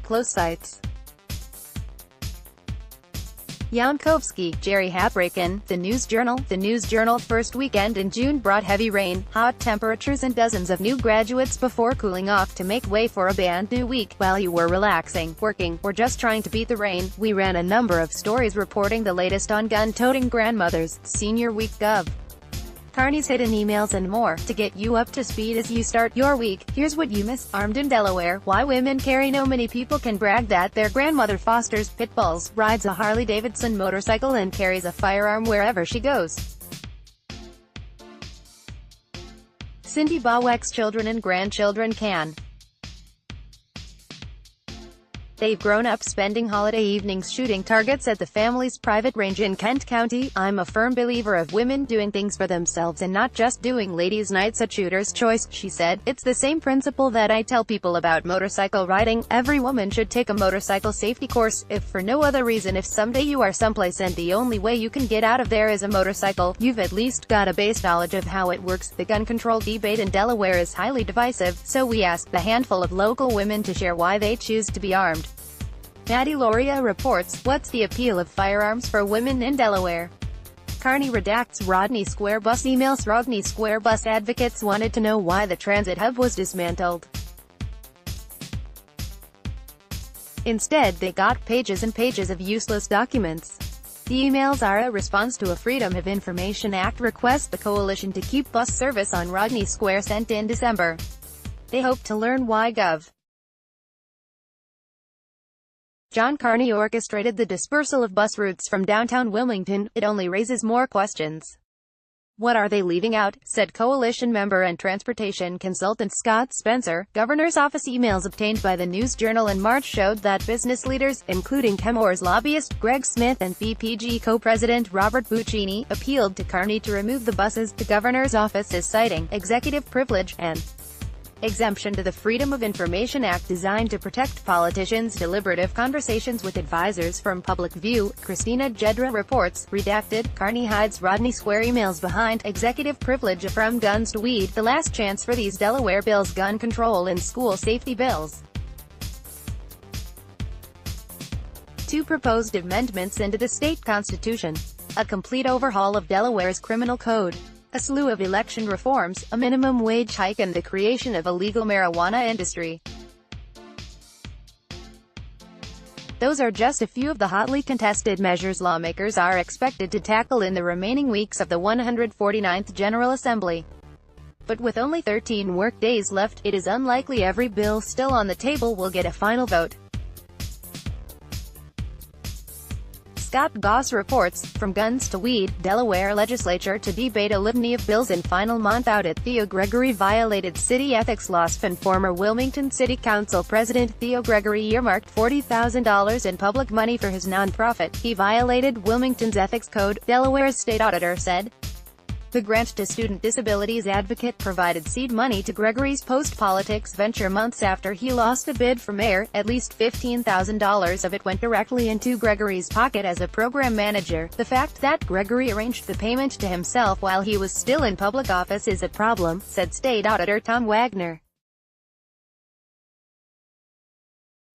close sites. Yankovsky, Jerry Habraken, The News Journal. The News Journal. First weekend in June brought heavy rain, hot temperatures and dozens of new graduates before cooling off to make way for a brand new week. While you were relaxing, working, or just trying to beat the rain, we ran a number of stories reporting the latest on gun-toting grandmothers, Senior Week Gov. Carney's hidden emails and more. To get you up to speed as you start your week, here's what you missed. Armed in Delaware, why women carry. No many people can brag that their grandmother fosters pit bulls, rides a Harley-Davidson motorcycle and carries a firearm wherever she goes. Cindy Baweck's children and grandchildren can. They've grown up spending holiday evenings shooting targets at the family's private range in Kent County. I'm a firm believer of women doing things for themselves and not just doing ladies' nights at Shooter's Choice, she said. It's the same principle that I tell people about motorcycle riding. Every woman should take a motorcycle safety course, if for no other reason. If someday you are someplace and the only way you can get out of there is a motorcycle, you've at least got a base knowledge of how it works. The gun control debate in Delaware is highly divisive, so we asked a handful of local women to share why they choose to be armed. Maddie Loria reports, what's the appeal of firearms for women in Delaware? Carney redacts Rodney Square bus emails. Rodney Square bus advocates wanted to know why the transit hub was dismantled. Instead, they got pages and pages of useless documents. The emails are a response to a Freedom of Information Act request the coalition to keep bus service on Rodney Square sent in December. They hope to learn why Gov. John Carney orchestrated the dispersal of bus routes from downtown Wilmington. It only raises more questions. What are they leaving out? Said coalition member and transportation consultant Scott Spencer. Governor's office emails obtained by the News Journal in March showed that business leaders, including Chemours lobbyist Greg Smith and BPG co-president Robert Buccini, appealed to Carney to remove the buses. The governor's office is citing executive privilege and exemption to the Freedom of Information Act designed to protect politicians' deliberative conversations with advisors from public view. Christina Jedra reports, redacted, Carney hides Rodney Square emails behind executive privilege. From guns to weed, the last chance for these Delaware bills: gun control and school safety bills. 2 proposed amendments into the state constitution. A complete overhaul of Delaware's criminal code. A slew of election reforms, a minimum wage hike and the creation of a legal marijuana industry. Those are just a few of the hotly contested measures lawmakers are expected to tackle in the remaining weeks of the 149th General Assembly. But with only 13 work days left, it is unlikely every bill still on the table will get a final vote. Scott Goss reports, from guns to weed, Delaware legislature to debate a litany of bills in final month out at Theo Gregory violated city ethics laws. And former Wilmington City Council President Theo Gregory earmarked $40,000 in public money for his nonprofit. He violated Wilmington's ethics code, Delaware's state auditor said. The grant to student disabilities advocate provided seed money to Gregory's post-politics venture months after he lost a bid for mayor. At least $15,000 of it went directly into Gregory's pocket as a program manager. The fact that Gregory arranged the payment to himself while he was still in public office is a problem, said State Auditor Tom Wagner.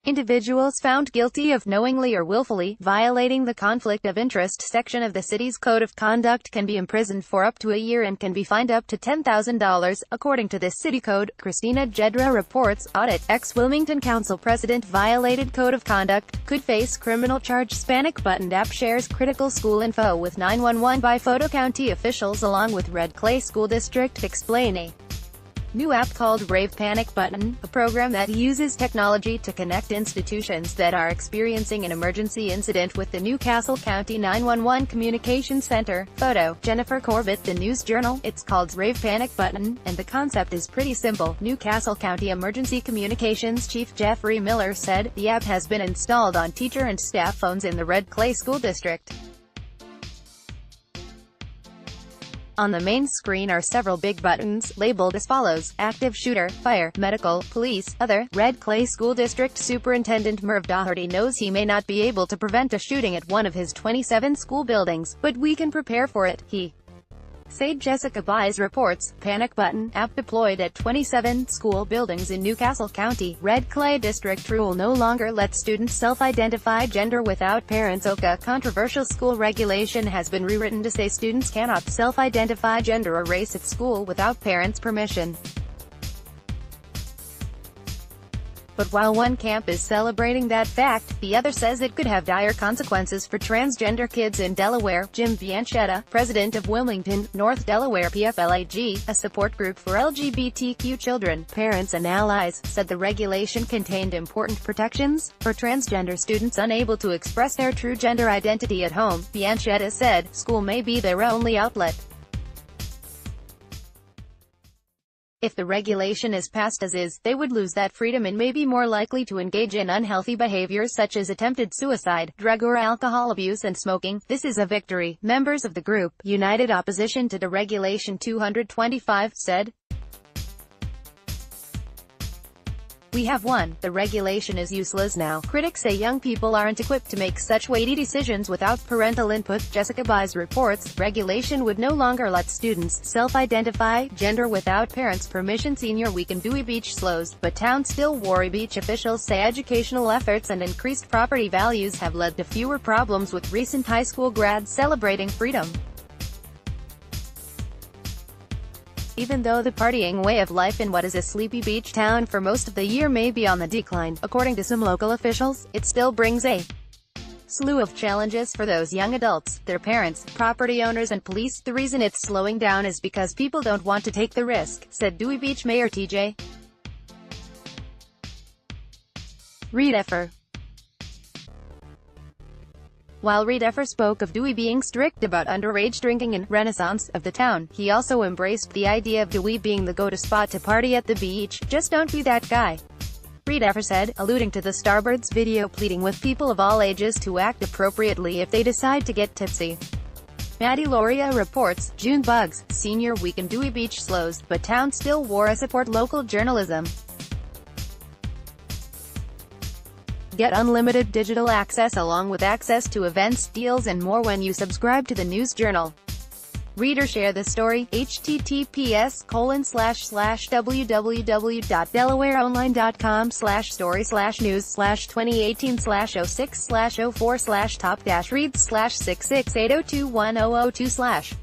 Individuals found guilty of knowingly or willfully violating the conflict of interest section of the city's code of conduct can be imprisoned for up to a year and can be fined up to $10,000, according to the city code. Christina Jedra reports, audit, ex-Wilmington Council president violated code of conduct, could face criminal charge. Panic Button app shares critical school info with 911 by Photo County officials along with Red Clay School District. Explain a new app called Rave Panic Button, a program that uses technology to connect institutions that are experiencing an emergency incident with the New Castle County 911 Communications Center. Photo, Jennifer Corbett. The News Journal. It's called Rave Panic Button, and the concept is pretty simple. New Castle County Emergency Communications Chief Jeffrey Miller said, the app has been installed on teacher and staff phones in the Red Clay School District. On the main screen are several big buttons, labeled as follows: active shooter, fire, medical, police, other. Red Clay School District Superintendent Merv Doherty knows he may not be able to prevent a shooting at one of his 27 school buildings, but we can prepare for it, he Say Jessica Bies reports. Panic button app deployed at 27 school buildings in Newcastle County. Red Clay District rule no longer lets students self-identify gender without parents. A controversial school regulation has been rewritten to say students cannot self-identify gender or race at school without parents' permission. But while one camp is celebrating that fact, the other says it could have dire consequences for transgender kids in Delaware. Jim Bianchetta, president of Wilmington, North Delaware PFLAG, a support group for LGBTQ children, parents and allies, said the regulation contained important protections for transgender students unable to express their true gender identity at home. Bianchetta said, "School may be their only outlet. If the regulation is passed as is, they would lose that freedom and may be more likely to engage in unhealthy behaviors such as attempted suicide, drug or alcohol abuse and smoking. This is a victory," members of the group, United Opposition to Deregulation 225, said. "We have won. The regulation is useless now. Critics say young people aren't equipped to make such weighty decisions without parental input." Jessica Bies reports. Regulation would no longer let students self-identify gender without parents' permission. Senior Week in Dewey Beach slows, but town still worry. Beach officials say educational efforts and increased property values have led to fewer problems with recent high school grads celebrating freedom. Even though the partying way of life in what is a sleepy beach town for most of the year may be on the decline, according to some local officials, it still brings a slew of challenges for those young adults, their parents, property owners and police. "The reason it's slowing down is because people don't want to take the risk," said Dewey Beach Mayor T.J. Riedeffer. While Riedeffer spoke of Dewey being strict about underage drinking and renaissance of the town, he also embraced the idea of Dewey being the go-to spot to party at the beach. "Just don't be that guy," Riedeffer said, alluding to the Starbirds video pleading with people of all ages to act appropriately if they decide to get tipsy. Maddie Loria reports. June bugs. Senior Week in Dewey Beach slows, but town still war. Support local journalism. Get unlimited digital access along with access to events, deals and more when you subscribe to the News Journal. Reader share the story. https://www.delawareonline.com/story/news/2018/06/04/top-reads/6680210002/